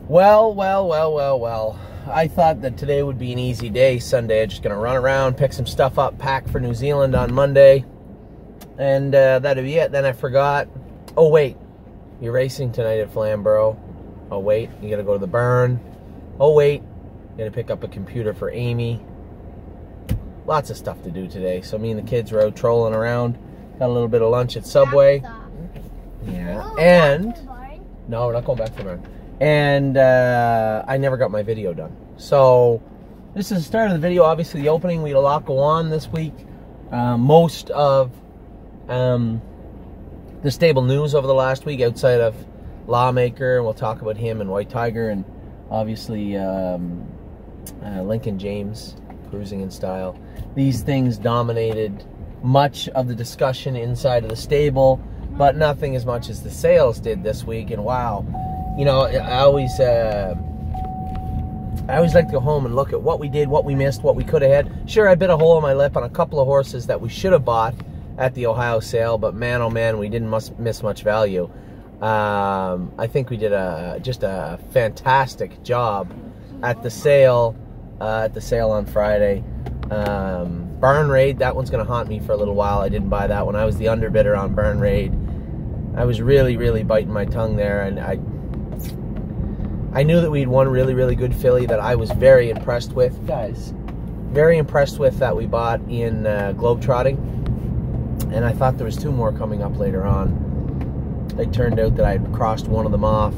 Well. I thought that today would be an easy day, Sunday. I'm just going to run around, pick some stuff up, pack for New Zealand on Monday. And that'd be it. Then I forgot. Oh, wait. You're racing tonight at Flamborough. Oh, wait. You got to go to the burn. Oh, wait. You got to pick up a computer for Amy. Lots of stuff to do today. So me and the kids were out trolling around. Got a little bit of lunch at Subway. Yeah. And... no, we're not going back to the burn. And I never got my video done. So this is the start of the video. Obviously the opening, we had a lot go on this week. Most of the stable news over the last week outside of Lawmaker, and we'll talk about him and White Tiger, and obviously Lincoln James cruising in style. These things dominated much of the discussion inside of the stable, but nothing as much as the sales did this week. And wow, you know, I always like to go home and look at what we did, what we missed, what we could have had. Sure, I bit a hole in my lip on a couple of horses that we should have bought at the Ohio sale, but man, oh man, we didn't miss much value. I think we did just a fantastic job at the sale on Friday. Barn Raid, that one's going to haunt me for a little while. I didn't buy that one. I was the underbidder on Barn Raid. I was really biting my tongue there, and I knew that we had one really good filly that I was very impressed with, guys. Very impressed with, that we bought in Globetrotting, and I thought there was two more coming up later on. It turned out that I had crossed one of them off.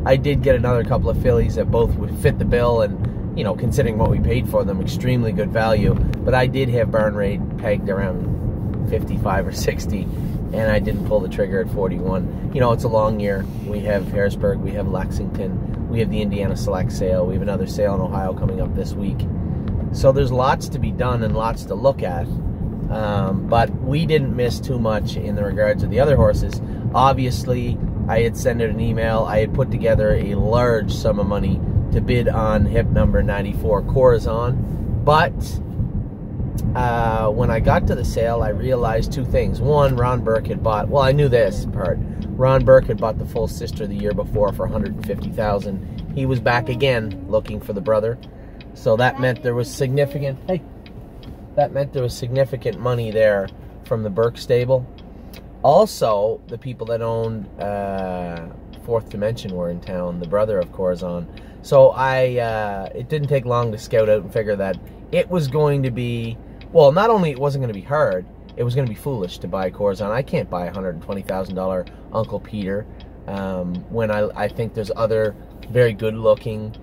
I did get another couple of fillies that both would fit the bill, and you know, considering what we paid for them, extremely good value. But I did have Barn Raid pegged around 55 or 60, and I didn't pull the trigger at 41. You know, it's a long year. We have Harrisburg, we have Lexington, we have the Indiana Select sale, we have another sale in Ohio coming up this week. So there's lots to be done and lots to look at. But we didn't miss too much in the regards of the other horses. Obviously, I had sent out an email. I had put together a large sum of money to bid on hip number 94 Corazon. But when I got to the sale, I realized two things. One, Ron Burke had bought, well, I knew this part. Ron Burke had bought the full sister the year before for $150,000. He was back again looking for the brother. So that meant there was significant, significant money there from the Burke stable. Also, the people that owned Fourth Dimension were in town, the brother of Corazon. So it didn't take long to scout out and figure that it was going to be, well, not only it wasn't going to be hard, it was going to be foolish to buy Corazon. I can't buy a $120,000 Uncle Peter when I think there's other very good-looking,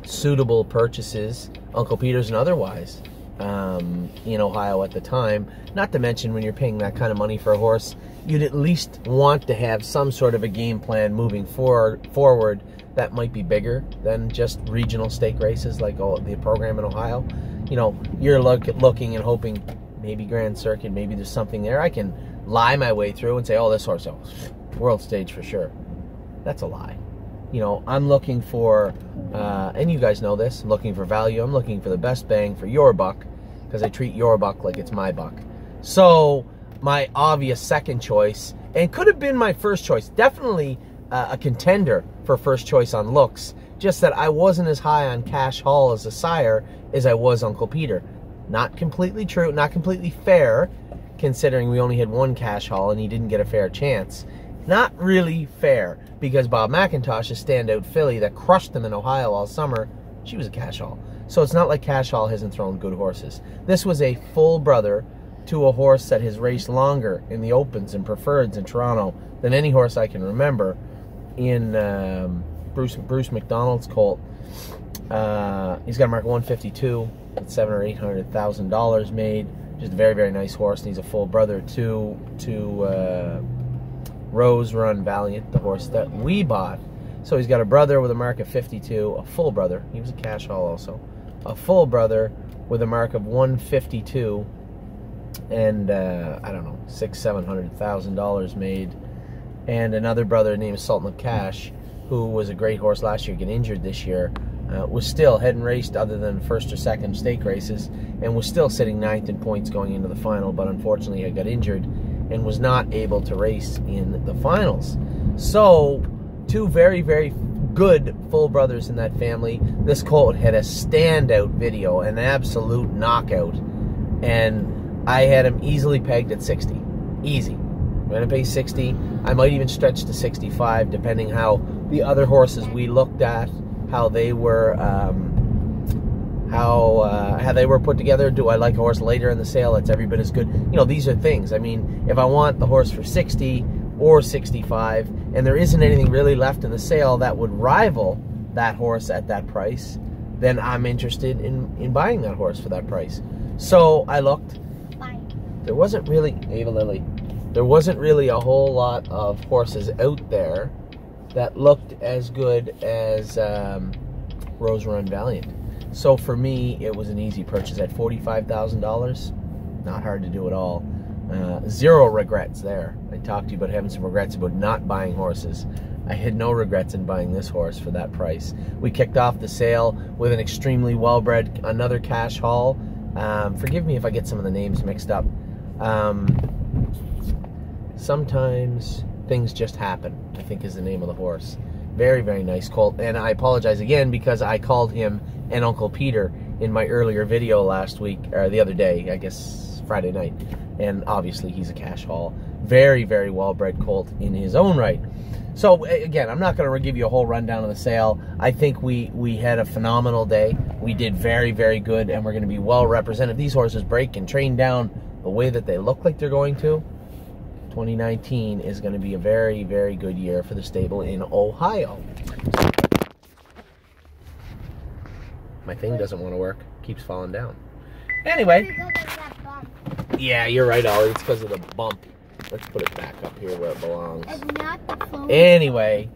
suitable purchases, Uncle Peters and otherwise, in Ohio at the time. Not to mention, when you're paying that kind of money for a horse, you'd at least want to have some sort of a game plan moving forward that might be bigger than just regional stake races like the program in Ohio. You know, you're looking and hoping maybe Grand Circuit, maybe there's something there. I can lie my way through and say, oh, this horse, oh, world stage for sure. That's a lie. You know, I'm looking for, and you guys know this, I'm looking for value. I'm looking for the best bang for your buck, because I treat your buck like it's my buck. So my obvious second choice, and could have been my first choice, definitely a contender for first choice on looks, just that I wasn't as high on Cash Hall as a sire as I was Uncle Peter. Not completely true, not completely fair, considering we only had one Cash Hall and he didn't get a fair chance. Not really fair, because Bob McIntosh, a standout filly that crushed them in Ohio all summer, she was a Cash Hall. So it's not like Cash Hall hasn't thrown good horses. This was a full brother to a horse that has raced longer in the Opens and Preferreds in Toronto than any horse I can remember in Bruce McDonald's colt. He's got a mark of 152 with $700,000 or $800,000 made. Just a very nice horse, and he's a full brother to Rose Run Valiant, the horse that we bought. So he's got a brother with a mark of 52, a full brother. He was a Cash Hall also. A full brother with a mark of 152, and I don't know, $600,000-$700,000 made. And another brother named Sultan of Cash, who was a great horse last year, get injured this year, was still, hadn't raced other than first or second stake races, and was still sitting 9th in points going into the final, but unfortunately he got injured and was not able to race in the finals. So, two very good full brothers in that family. This colt had a standout video, an absolute knockout, and I had him easily pegged at 60. Easy. I'm going to pay 60. I might even stretch to 65, depending how the other horses we looked at, how they were, how they were put together. Do I like a horse later in the sale that's every bit as good? You know, these are things. I mean, if I want the horse for 60 or 65, and there isn't anything really left in the sale that would rival that horse at that price, then I'm interested in buying that horse for that price. So I looked. There wasn't really, Ava Lily, there wasn't really a whole lot of horses out there that looked as good as Rose Run Valiant. So for me, it was an easy purchase at $45,000. Not hard to do at all. Zero regrets there. I talked to you about having some regrets about not buying horses. I had no regrets in buying this horse for that price. We kicked off the sale with an extremely well-bred, another cash haul. Forgive me if I get some of the names mixed up. Sometimes things just happen, I think is the name of the horse. Very, very nice colt. And I apologize again because I called him an Uncle Peter in my earlier video last week, or the other day, I guess Friday night. And obviously he's a cash haul. Very, very well-bred colt in his own right. So again, I'm not going to give you a whole rundown of the sale. I think we had a phenomenal day. We did very, very good, and we're going to be well represented. These horses break and train down the way that they look like they're going to. 2019 is going to be a very, very good year for the stable in Ohio. My thing doesn't want to work. Keeps falling down. Anyway. Yeah, you're right, Ollie. It's because of the bump. Let's put it back up here where it belongs. Anyway,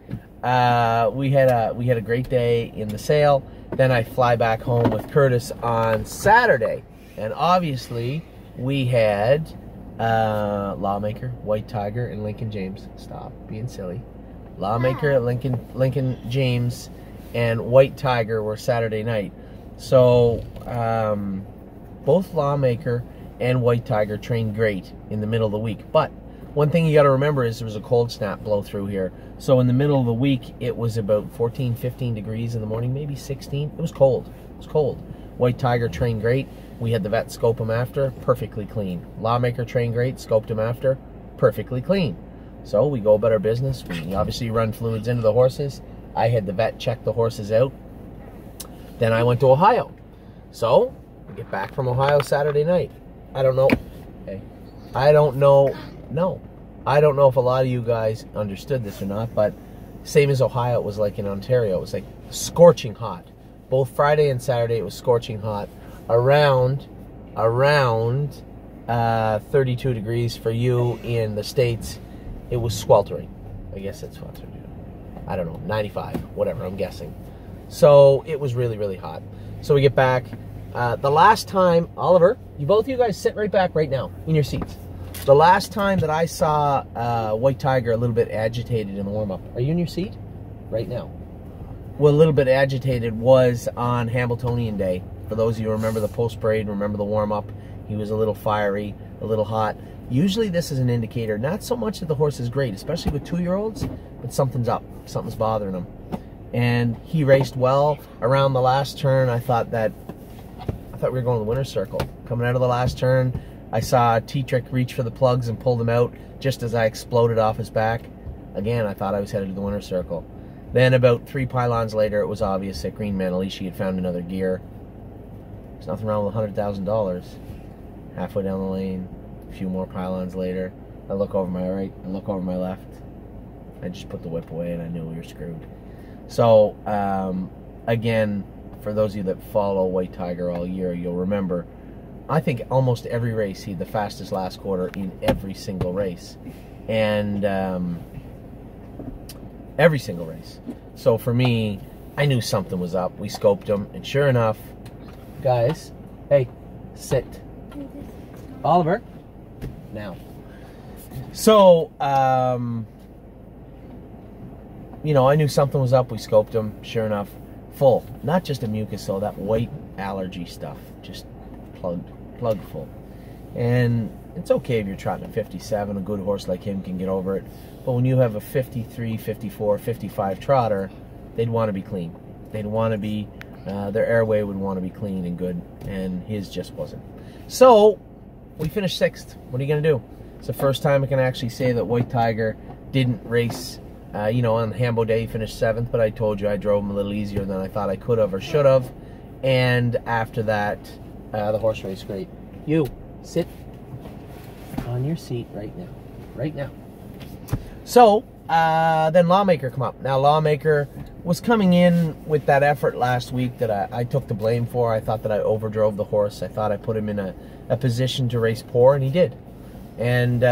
we had a great day in the sale. Then I fly back home with Curtis on Saturday, and obviously we had Lawmaker, White Tiger, and Lincoln James. Stop being silly. Lawmaker, Lincoln James, and White Tiger were Saturday night. So both Lawmaker and White Tiger trained great in the middle of the week. But one thing you got to remember is there was a cold snap blow through here. So in the middle of the week, it was about 14, 15 degrees in the morning, maybe 16. It was cold. It was cold. White Tiger trained great. We had the vet scope him after, perfectly clean. Lawmaker trained great, scoped him after, perfectly clean. So we go about our business. We obviously run fluids into the horses. I had the vet check the horses out. Then I went to Ohio. So we get back from Ohio Saturday night. I don't know. Okay. I don't know. No. I don't know if a lot of you guys understood this or not, but same as Ohio, it was like in Ontario. It was like scorching hot. Both Friday and Saturday, it was scorching hot. Around 32 degrees for you in the States. It was sweltering. I guess it's sweltering. I don't know, 95, whatever, I'm guessing. So it was really, really hot. So we get back. The last time, Oliver, both of you guys sit right back right now in your seats. The last time that I saw White Tiger a little bit agitated in the warm-up, are you in your seat? Right now. Well, a little bit agitated was on Hamiltonian Day. For those of you who remember the post-parade, remember the warm-up, he was a little fiery, a little hot. Usually this is an indicator, not so much that the horse is great, especially with 2-year-olds, but something's up, something's bothering him. And he raced well around the last turn. I thought we were going to the winner's circle. Coming out of the last turn, I saw T-Trick reach for the plugs and pull them out just as I exploded off his back. Again, I thought I was headed to the winner's circle. Then about 3 pylons later, it was obvious that Green Manalishi had found another gear. There's nothing wrong with $100,000. Halfway down the lane, a few more pylons later, I look over my right, I look over my left. I just put the whip away and I knew we were screwed. So, again, for those of you that follow White Tiger all year, you'll remember, I think almost every race he had the fastest last quarter in every single race. And every single race. So for me, I knew something was up. We scoped him, and sure enough, guys, hey, sit. Oliver, now. So, you know, I knew something was up. We scoped him, sure enough, full. Not just a mucus, so that white allergy stuff, just plug full. And it's okay if you're trotting at 57, a good horse like him can get over it. But when you have a 53, 54, 55 trotter, they'd want to be clean. They'd want to be, their airway would want to be clean and good, and his just wasn't. So we finished 6th. What are you going to do? It's the first time I can actually say that White Tiger didn't race. You know, on Hambo Day he finished 7th, but I told you I drove him a little easier than I thought I could have or should have. And after that, the horse raced great. You, sit on your seat right now. Right now. So, then Lawmaker come up. Now, Lawmaker was coming in with that effort last week that I took the blame for. I thought that I overdrove the horse. I thought I put him in a position to race poor, and he did. And,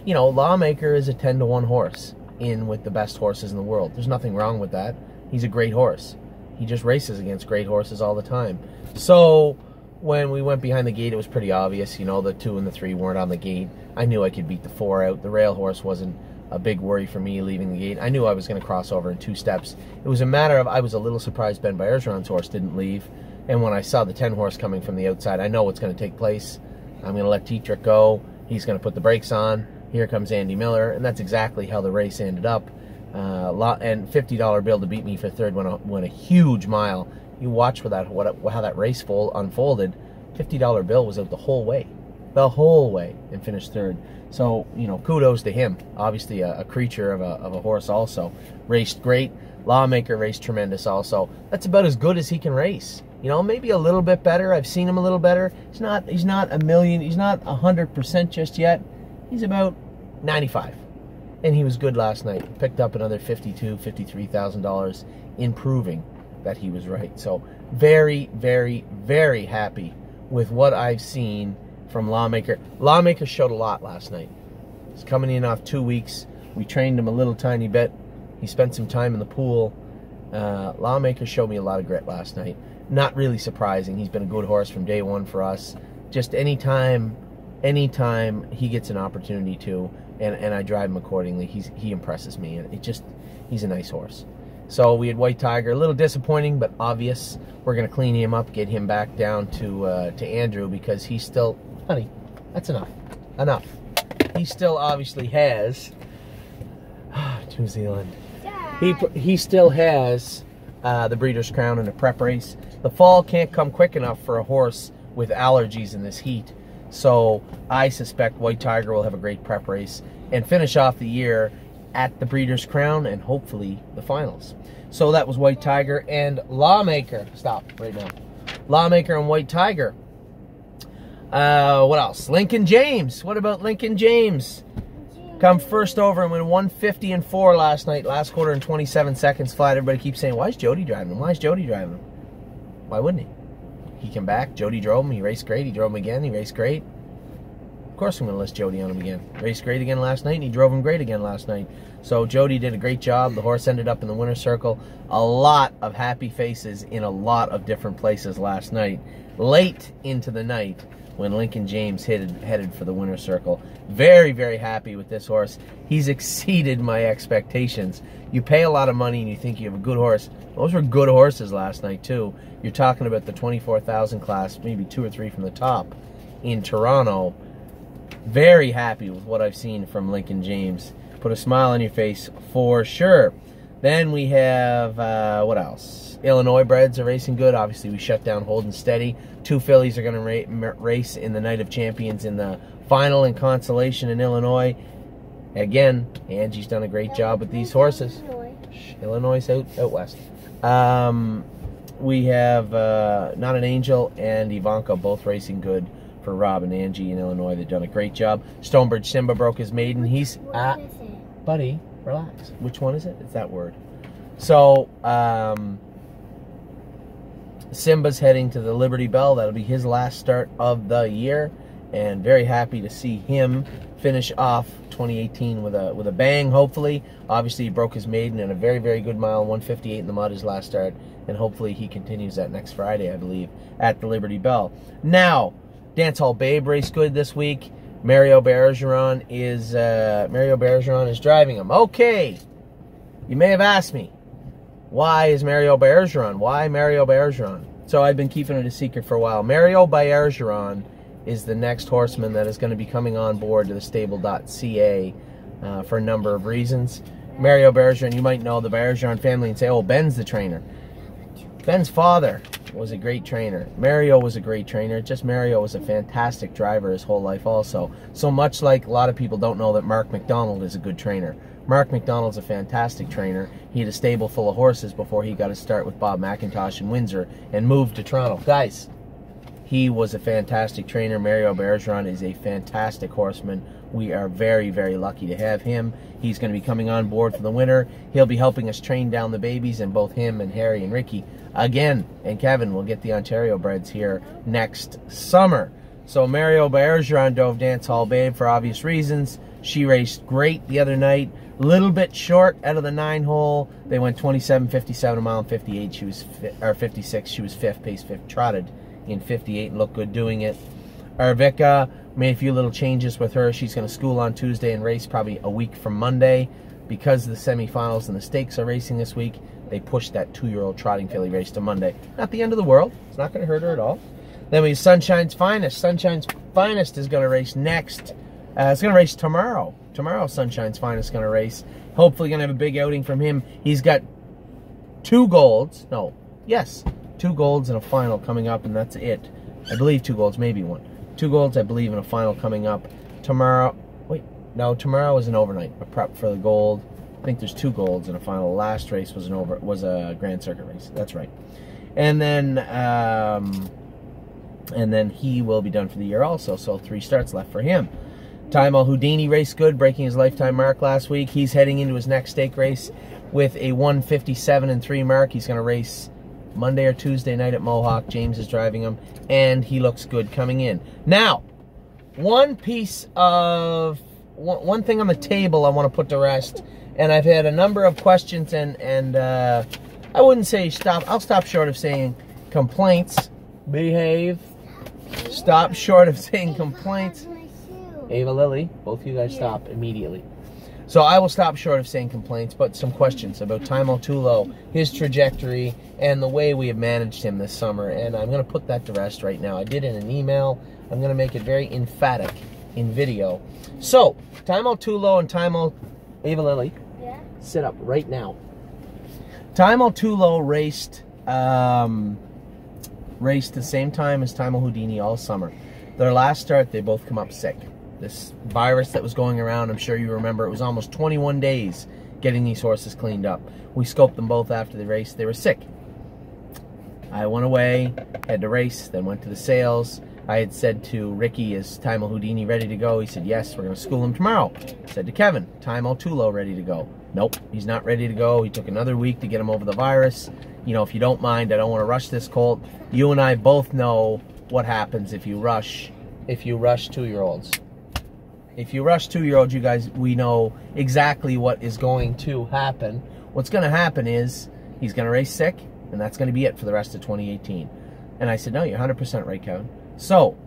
you know, Lawmaker is a 10-to-1 horse in with the best horses in the world. There's nothing wrong with that. He's a great horse. He just races against great horses all the time. So when we went behind the gate, it was pretty obvious. You know, the 2 and the 3 weren't on the gate. I knew I could beat the 4 out. The rail horse wasn't a big worry for me leaving the gate. I knew I was going to cross over in 2 steps. It was a matter of, I was a little surprised Ben Bergeron's horse didn't leave. And when I saw the 10 horse coming from the outside, I know what's going to take place. I'm going to let Tetrick go. He's going to put the brakes on. Here comes Andy Miller. And that's exactly how the race ended up. And $50 bill to beat me for 3rd went a huge mile. You watch for that, how that race unfolded. $50 bill was out the whole way, and finished 3rd. So, you know, kudos to him. Obviously a creature of a horse also. Raced great. Lawmaker raced tremendous also. That's about as good as he can race. You know, maybe a little bit better. I've seen him a little better. He's not a million. He's not 100% just yet. He's about 95. And he was good last night. Picked up another $52,000, $53,000 in proving that he was right. So very, very, very happy with what I've seen from Lawmaker. Lawmaker showed a lot last night. He's coming in off 2 weeks. We trained him a little tiny bit. He spent some time in the pool. Lawmaker showed me a lot of grit last night. Not really surprising. He's been a good horse from day one for us. Just anytime he gets an opportunity to, and I drive him accordingly, he impresses me. And he's a nice horse. So we had White Tiger, a little disappointing, but obvious. We're going to clean him up, get him back down to Andrew, because he's still, honey, that's enough. He still obviously has, New Zealand. He still has the Breeders' Crown in a prep race. The fall can't come quick enough for a horse with allergies in this heat. So I suspect White Tiger will have a great prep race and finish off the year at the Breeders' Crown and hopefully the finals. So that was White Tiger and Lawmaker. Stop right now. Lawmaker and White Tiger. What else? Lincoln James. What about Lincoln James? Come first over and win 150-4 last night. Last quarter in 27 seconds flat. Everybody keeps saying, why is Jody driving him? Why is Jody driving him? Why wouldn't he? He came back. Jody drove him. He raced great. He drove him again. He raced great. Of course I'm going to list Jody on him again. Raced great again last night, and he drove him great again last night. So Jody did a great job. The horse ended up in the winner's circle. A lot of happy faces in a lot of different places last night. Late into the night when Lincoln James headed for the winner's circle. Very, very happy with this horse. He's exceeded my expectations. You pay a lot of money and you think you have a good horse. Those were good horses last night, too. You're talking about the 24,000 class, maybe 2 or 3 from the top in Toronto. Very happy with what I've seen from Lincoln James. Put a smile on your face for sure. Then we have, what else? Illinois breds are racing good. Obviously, we shut down Hold and Steady. 2 fillies are going to race in the Night of Champions in the final in consolation in Illinois. Again, Angie's done a great job with these horses. Illinois out west. We have Not an Angel and Ivanka both racing good for Rob and Angie in Illinois. They've done a great job. Stonebridge Simba broke his maiden. He's buddy, relax. Which one is it? It's that word. So Simba's heading to the Liberty Bell. That'll be his last start of the year, and very happy to see him finish off 2018 with a bang, hopefully. Obviously, he broke his maiden in a very, very good mile, 158 in the mud his last start, and hopefully he continues that next Friday, I believe, at the Liberty Bell. Now, Dance Hall Babe raced good this week. Mario Bergeron is driving him. Okay, you may have asked me, why is Mario Bergeron? Why Mario Bergeron? So I've been keeping it a secret for a while. Mario Bergeron is the next horseman that is going to be coming on board to TheStable.ca for a number of reasons. Mario Bergeron, you might know the Bergeron family and say, oh, Ben's the trainer. Ben's father was a great trainer. Mario was a great trainer. Just Mario was a fantastic driver his whole life also. So much like a lot of people don't know that Mark McDonald is a good trainer. Mark McDonald's a fantastic trainer. He had a stable full of horses before he got his start with Bob McIntosh in Windsor and moved to Toronto. Guys, he was a fantastic trainer. Mario Bergeron is a fantastic horseman. We are very, very lucky to have him. He's going to be coming on board for the winter. He'll be helping us train down the babies, and both him and Harry and Ricky again, and Kevin will get the Ontario breds here next summer. So Mario Bergeron drove Dance Hall Babe for obvious reasons. She raced great the other night. Little bit short out of the 9-hole. They went 27.57 a mile and 58. She was 56. She was fifth, pace fifth, trotted in 58 and looked good doing it. Arvika made a few little changes with her. She's going to school on Tuesday and race probably a week from Monday. Because the semifinals and the stakes are racing this week, they pushed that 2-year-old trotting filly race to Monday. Not the end of the world. It's not going to hurt her at all. Then we have Sunshine's Finest. Sunshine's Finest is going to race next. It's going to race tomorrow. Tomorrow, Sunshine's Finest is going to race. Hopefully going to have a big outing from him. He's got 2 golds. No. Yes. 2 golds and a final coming up, and that's it. I believe 2 golds, maybe 1. 2 golds, I believe, and a final coming up tomorrow. Wait. No, tomorrow is an overnight, a prep for the gold. I think there's 2 golds and a final. The last race was a Grand Circuit race. That's right. And then he will be done for the year also. So 3 starts left for him. Tymal Houdini raced good, breaking his lifetime mark last week. He's heading into his next stake race with a 1:57.3 mark. He's going to race Monday or Tuesday night at Mohawk. James is driving him, and he looks good coming in. Now, one thing on the table I want to put to rest, and I've had a number of questions, and I wouldn't say stop. I'll stop short of saying complaints. Behave. Stop short of saying complaints. Ava Lily, both of you guys stop immediately. So I will stop short of saying complaints, but some questions about Tymal Tulo, his trajectory, and the way we have managed him this summer, and I'm going to put that to rest right now. I did in an email. I'm going to make it very emphatic in video. So, Tymal Tulo and Tymal... Ava Lily, yeah? Sit up right now. Tymal Tulo raced the same time as Tymal Houdini all summer. Their last start, they both come up sick. This virus that was going around, I'm sure you remember, it was almost 21 days getting these horses cleaned up. We scoped them both after the race. They were sick. I went away, had to race, then went to the sales. I had said to Ricky, is Tymal Houdini ready to go? He said, yes, we're going to school him tomorrow. I said to Kevin, Tymal Tulo ready to go? Nope, he's not ready to go. He took another week to get him over the virus. You know, if you don't mind, I don't want to rush this colt. You and I both know what happens if you rush 2-year-olds. If you rush 2-year-olds, you guys, we know exactly what is going to happen. What's going to happen is he's going to race sick, and that's going to be it for the rest of 2018. And I said, no, you're 100% right, Kevin. So,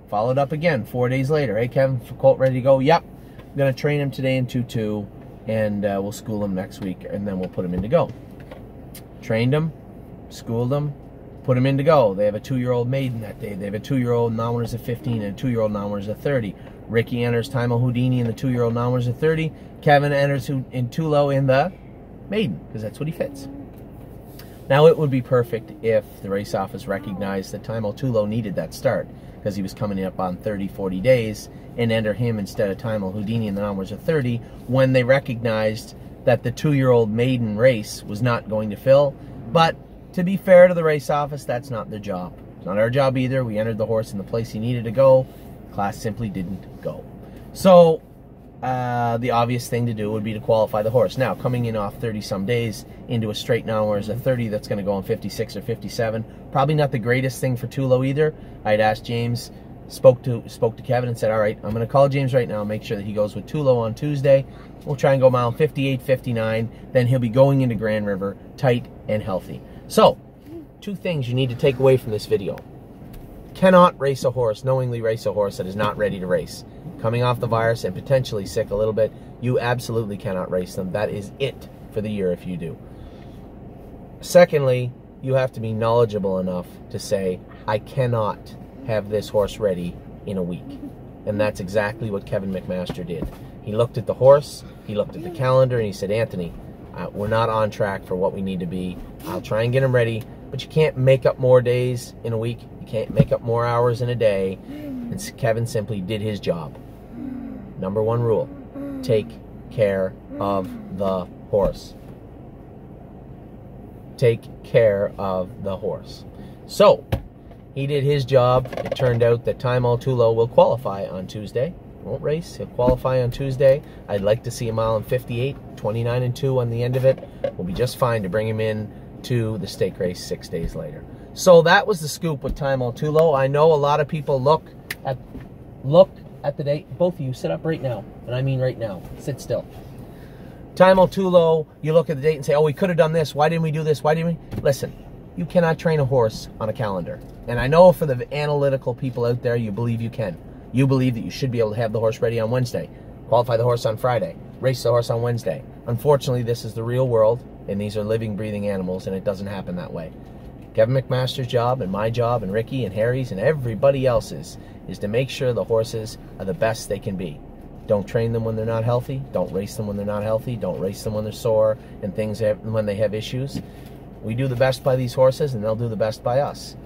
followed up again 4 days later. Hey, Kevin, colt ready to go? Yep. I'm going to train him today in 2-2, and we'll school him next week, and then we'll put him in to go. Trained him, schooled him, put him in to go. They have a 2-year-old maiden that day. They have a 2-year-old non-winners of 15 and a 2-year-old non-winners of 30. Ricky enters Tymal Houdini in the 2-year-old non-winners of 30. Kevin enters in Tulo in the maiden, because that's what he fits. Now, it would be perfect if the race office recognized that Tymal Tulo needed that start, because he was coming up on 30, 40 days, and enter him instead of Tymal Houdini in the non-winners of 30, when they recognized that the 2-year-old maiden race was not going to fill. But to be fair to the race office, that's not their job. It's not our job either. We entered the horse in the place he needed to go. Class simply didn't go. So the obvious thing to do would be to qualify the horse. Now, coming in off 30-some days into a straight now, whereas a 30 that's going to go in 56 or 57, probably not the greatest thing for Tulo either. I'd asked James, spoke to Kevin and said, all right, I'm going to call James right now, make sure that he goes with Tulo on Tuesday. We'll try and go mile 58, 59. Then he'll be going into Grand River tight and healthy. So, 2 things you need to take away from this video. Cannot race a horse, knowingly race a horse that is not ready to race. Coming off the virus and potentially sick a little bit, you absolutely cannot race them. That is it for the year if you do. Secondly, you have to be knowledgeable enough to say, I cannot have this horse ready in a week. And that's exactly what Kevin McMaster did. He looked at the horse, he looked at the calendar, and he said, Anthony, we're not on track for what we need to be. I'll try and get him ready, but you can't make up more days in a week. You can't make up more hours in a day. And Kevin simply did his job. Number one rule, take care of the horse. Take care of the horse. So, he did his job. It turned out that Time All Too Low will qualify on Tuesday. Won't race. He'll qualify on Tuesday. I'd like to see a mile in 58, 29-2 on the end of it. We'll be just fine to bring him in to the stake race 6 days later. So that was the scoop with Time All Too Low. I know a lot of people look at the date. Both of you, sit up right now. And I mean right now. Sit still. Time All Too Low, you look at the date and say, oh, we could have done this. Why didn't we do this? Why didn't we? Listen, you cannot train a horse on a calendar. And I know for the analytical people out there, you believe you can. You believe that you should be able to have the horse ready on Wednesday, qualify the horse on Friday, race the horse on Wednesday. Unfortunately, this is the real world, and these are living, breathing animals, and it doesn't happen that way. Kevin McMaster's job and my job and Ricky and Harry's and everybody else's is to make sure the horses are the best they can be. Don't train them when they're not healthy. Don't race them when they're not healthy. Don't race them when they're sore and when they have issues. We do the best by these horses, and they'll do the best by us.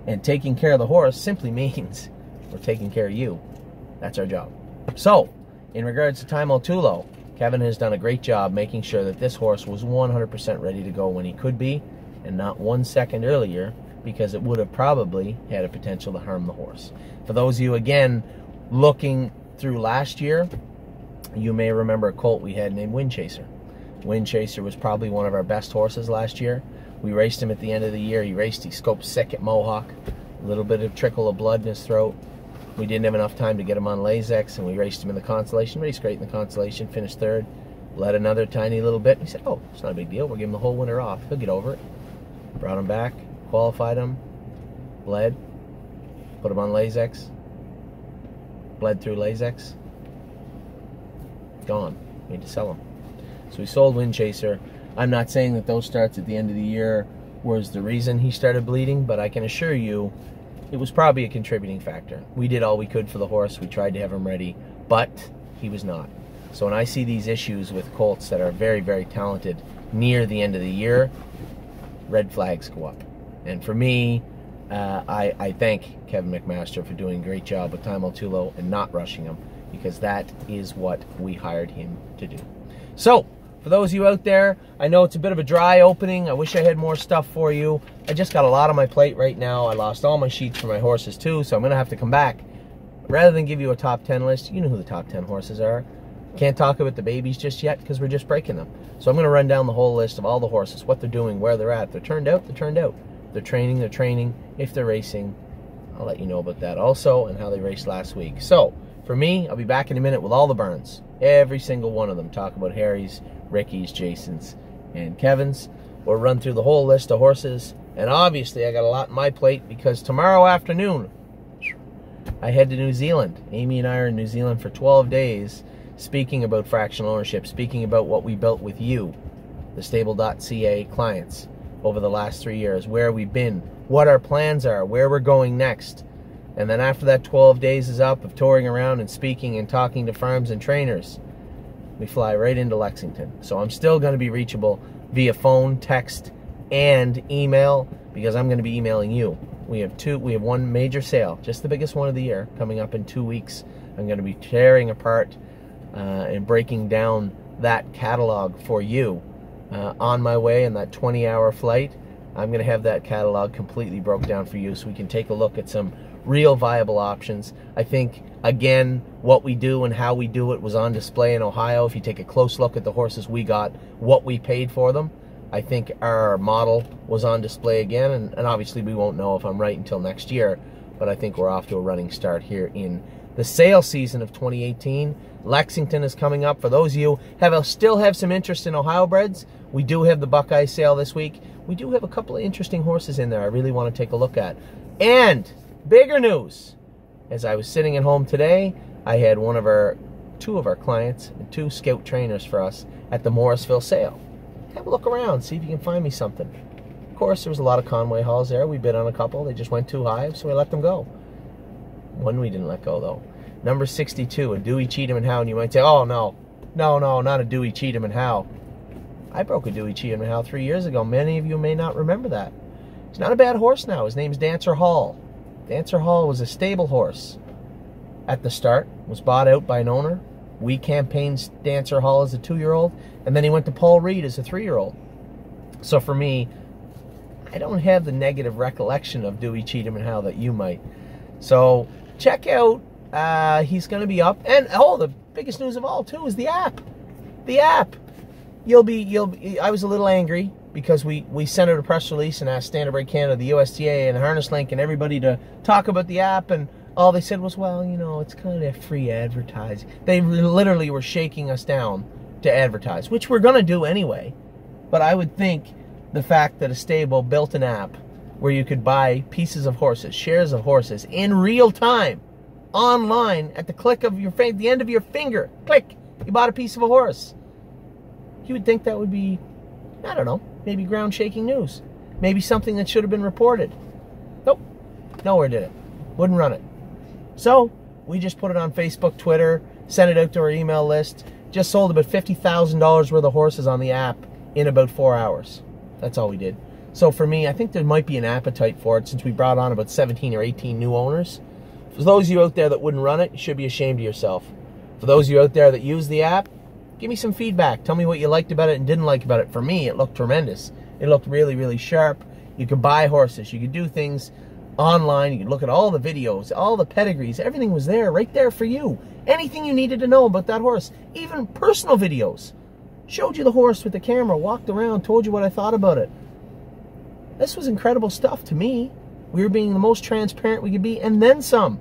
And taking care of the horse simply means we're taking care of you. That's our job. So, in regards to Time All Too Low, Kevin has done a great job making sure that this horse was 100% ready to go when he could be, and not 1 second earlier, because it would have probably had a potential to harm the horse. For those of you, again, looking through last year, you may remember a colt we had named Windchaser. Windchaser was probably one of our best horses last year. We raced him at the end of the year. He scoped sick at Mohawk, a little bit of trickle of blood in his throat. We didn't have enough time to get him on Lasix, and we raced him in the Constellation. Raced great in the Constellation, finished third. Bled another tiny little bit. We said, oh, it's not a big deal. We'll give him the whole winter off. He'll get over it. Brought him back, qualified him, bled, put him on Lasix, bled through Lasix, gone. Need to sell him. So we sold Windchaser. I'm not saying that those starts at the end of the year was the reason he started bleeding, but I can assure you it was probably a contributing factor. We did all we could for the horse. We tried to have him ready, but he was not. So when I see these issues with colts that are very, very talented near the end of the year, red flags go up. And for me, I thank Kevin McMaster for doing a great job with Time All Too Low and not rushing him, because that is what we hired him to do. So, for those of you out there, I know it's a bit of a dry opening. I wish I had more stuff for you. I just got a lot on my plate right now. I lost all my sheets for my horses too, so I'm going to have to come back. Rather than give you a top 10 list, you know who the top 10 horses are. Can't talk about the babies just yet because we're just breaking them. So I'm going to run down the whole list of all the horses, what they're doing, where they're at. They're turned out, they're turned out. They're training, they're training. If they're racing, I'll let you know about that also and how they raced last week. So, for me, I'll be back in a minute with all the burns. Every single one of them. Talk about Harry's, Ricky's, Jason's, and Kevin's. We'll run through the whole list of horses. And obviously, I got a lot on my plate because tomorrow afternoon, I head to New Zealand. Amy and I are in New Zealand for 12 days, speaking about fractional ownership, speaking about what we built with you, TheStable.ca clients, over the last 3 years, where we've been, what our plans are, where we're going next. And then after that 12 days is up of touring around and speaking and talking to farms and trainers, we fly right into Lexington. So I'm still going to be reachable via phone, text, and email, because I'm going to be emailing you. We have one major sale, just the biggest one of the year, coming up in 2 weeks. I'm going to be tearing apart and breaking down that catalog for you on my way in that 20-hour flight. I'm going to have that catalog completely broke down for you so we can take a look at some real viable options. I think, again, what we do and how we do it was on display in Ohio. If you take a close look at the horses we got, what we paid for them, I think our model was on display again. And obviously we won't know if I'm right until next year, but I think we're off to a running start here in the sale season of 2018. Lexington is coming up. For those of you who still have some interest in Ohio breds, we do have the Buckeye sale this week. We do have a couple of interesting horses in there I really want to take a look at. And bigger news, as I was sitting at home today, I had two of our clients and 2 scout trainers for us at the Morrisville sale. Have a look around, see if you can find me something. Of course, there was a lot of Conway Halls there. We bid on a couple. They just went too high, so we let them go. One we didn't let go, though. Number 62, a Dewey, Cheatham, and Howe. And you might say, oh, no, not a Dewey, Cheatham, and Howe. I broke a Dewey, Cheatham, and Howe 3 years ago. Many of you may not remember that. He's not a bad horse now. His name's Dancer Hall. Dancer Hall was a stable horse at the start, was bought out by an owner. We campaigned Dancer Hall as a 2-year-old, and then he went to Paul Reed as a 3-year-old. So for me, I don't have the negative recollection of Dewey, Cheatham, and Howe that you might. So check out, he's going to be up. And the biggest news of all, too, is the app. The app. I was a little angry because we sent out a press release and asked Standardbred Canada, the USTA, and Harness Link, and everybody to talk about the app, and all they said was, well, you know, it's kind of free advertising. They literally were shaking us down to advertise, which we're going to do anyway. But I would think the fact that a stable built an app where you could buy pieces of horses, shares of horses, in real time, online, at the click of your finger, the end of your finger, click, you bought a piece of a horse. You would think that would be, I don't know, maybe ground-shaking news. Maybe something that should have been reported. Nope. Nowhere did it. Wouldn't run it. So, we just put it on Facebook, Twitter, sent it out to our email list. Just sold about $50,000 worth of horses on the app in about 4 hours. That's all we did. So for me, I think there might be an appetite for it since we brought on about 17 or 18 new owners. For those of you out there that wouldn't run it, you should be ashamed of yourself. For those of you out there that use the app, give me some feedback. Tell me what you liked about it and didn't like about it. For me, it looked tremendous. It looked really, really sharp. You could buy horses. You could do things online. You could look at all the videos, all the pedigrees. Everything was there, right there for you. Anything you needed to know about that horse. Even personal videos. Showed you the horse with the camera, walked around, told you what I thought about it. This was incredible stuff to me. We were being the most transparent we could be, and then some.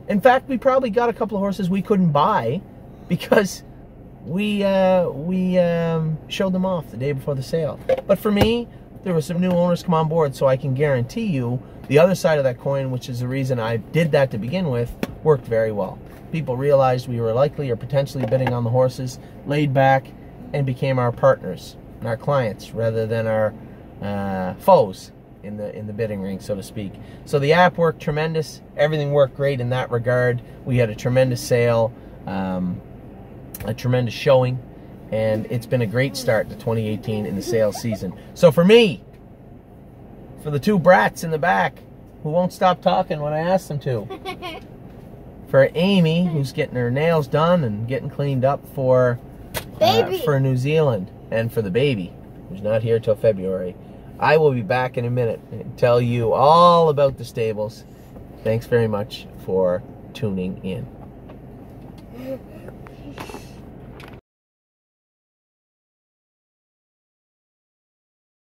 In fact, we probably got a couple of horses we couldn't buy because we showed them off the day before the sale. But for me, there were some new owners come on board, so I can guarantee you the other side of that coin, which is the reason I did that to begin with, worked very well. People realized we were likely or potentially bidding on the horses, laid back, and became our partners and our clients rather than our foes in the bidding ring, so to speak. So the app worked tremendous. Everything worked great in that regard. We had a tremendous sale, a tremendous showing, and it's been a great start to 2018 in the sales season. So for me, for the two brats in the back who won't stop talking when I ask them to, for Amy, who's getting her nails done and getting cleaned up for New Zealand, and for the baby, who's not here till February, I will be back in a minute and tell you all about the stables. Thanks very much for tuning in.